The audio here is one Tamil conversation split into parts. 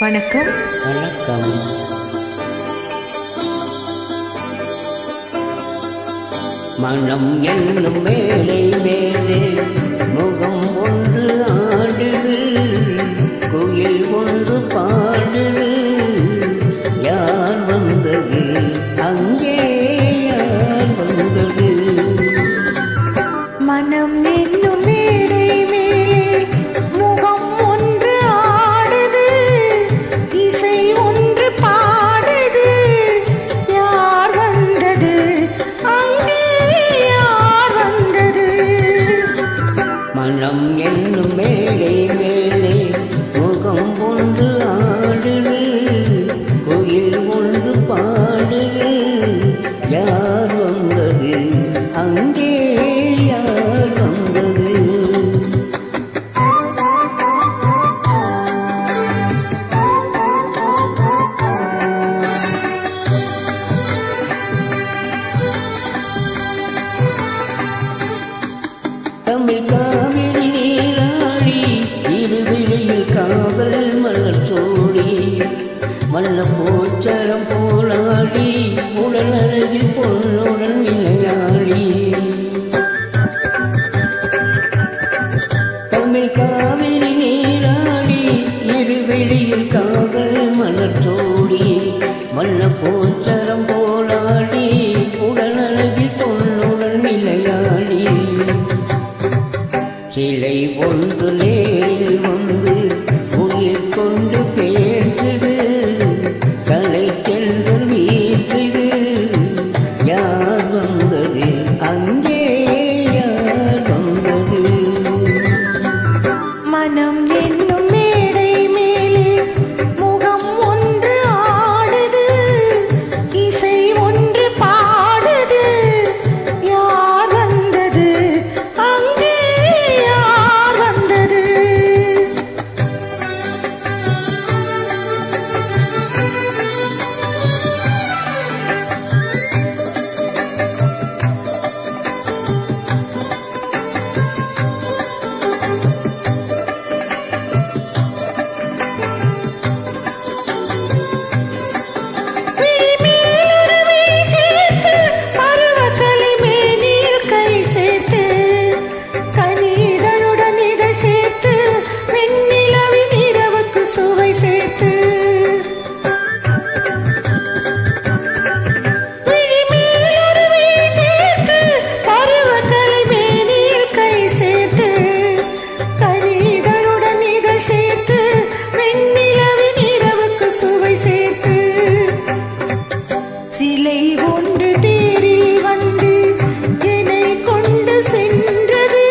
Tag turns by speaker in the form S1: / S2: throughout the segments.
S1: வணக்கம்.
S2: வணக்கம். மனம் என்னும் மேலை மேலே முகம் ஒன்று ஆடுது, குயில் ஒன்று பாடுது. யார் வந்தது அங்கே, யார் வந்தது?
S1: மனம் என்னும் மேடை மேலே முகம் ஒன்று ஆடுது, இசை ஒன்று பாடுது. யார் வந்தது அங்கே, யார் வந்தது?
S2: மனம் என்னும் மேடை மேலே முகம் ஒன்று ஆடுது, குயில் ஒன்று பாடுது. யார் வந்தது அங்கே, யார் வந்தது? தமிழ் காவிரி நீராடி, இருவிழியில் காவல் மலர் சோடி, வண்ண போச்சரம் போலாடி, உடல் அழகில் பொன்னுடன் விளையாடி. தமிழ் காவிரி நீராடி, இருவிழியில் காவல் மலர் சோடி, வண்ண போச்சரம் போலாடி, உடல் அழகில் பொன்னுடன் விளையாடி. சிலை ஒன்று நேரில் வந்து உயிர் கொண்டு பேசுது, கலை சென்று வீசுது. யார் வந்தது அங்கே, யார் வந்தது?
S1: மனம் என்னும் மேடை மேலே முகம் ஒன்று ஆடுது, இசை ஒன்று பாடுது. யார் வந்தது அங்கே, யார் வந்தது? விழி மேலொரு விழி சேர்த்து, பருவக்கலை மேனில் கை சேர்த்து, கனி இதழுடன் இதழ் சேர்த்து, வெண்ணிலவின் இரவுக்கு சுவை சேர்த்து. விழி மேலொரு விழி சேர்த்து, பருவக்கலை மேனில் கை சேர்த்து, கனி இதழுடன் இதழ் சேர்த்து, வெண்ணிலவின் இரவுக்கு சுவை சேர்த்து. சிலை ஒன்று தேரில் வந்து என்னை கொண்டு சென்றது,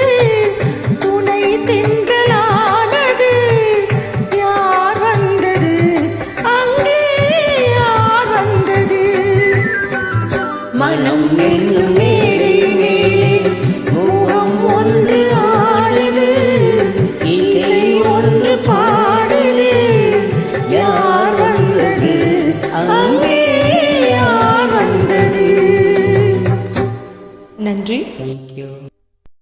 S1: துணை தென்றலானது. யார் வந்தது அங்கே, யார் வந்தது?
S2: மனம் என்னும்